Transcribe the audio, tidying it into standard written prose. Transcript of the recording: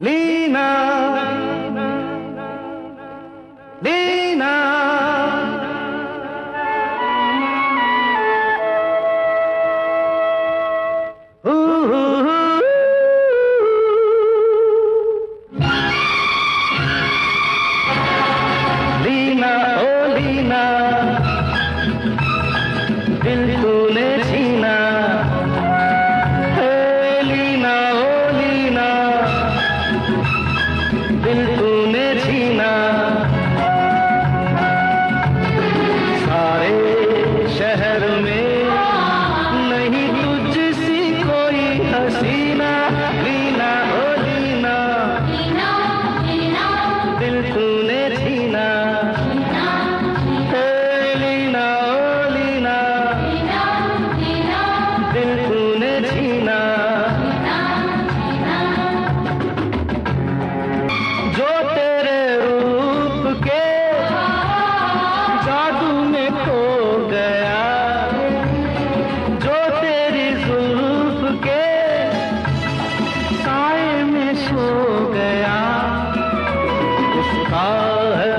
लीना लीना हू हू हू। लीना ओ लीना दिल तूने छीना। हे लीना ओ लीना दिल तूने छीना। सारे शहर में नहीं तुझसी कोई हसीना। लीना ओ लीना दिल तूने छीना। हे लीना ओ लीना दिल तूने छीना। जो तेरे रूप के जादू में खो गया, जो तेरी जुल्फ के साए में सो गया, उसका है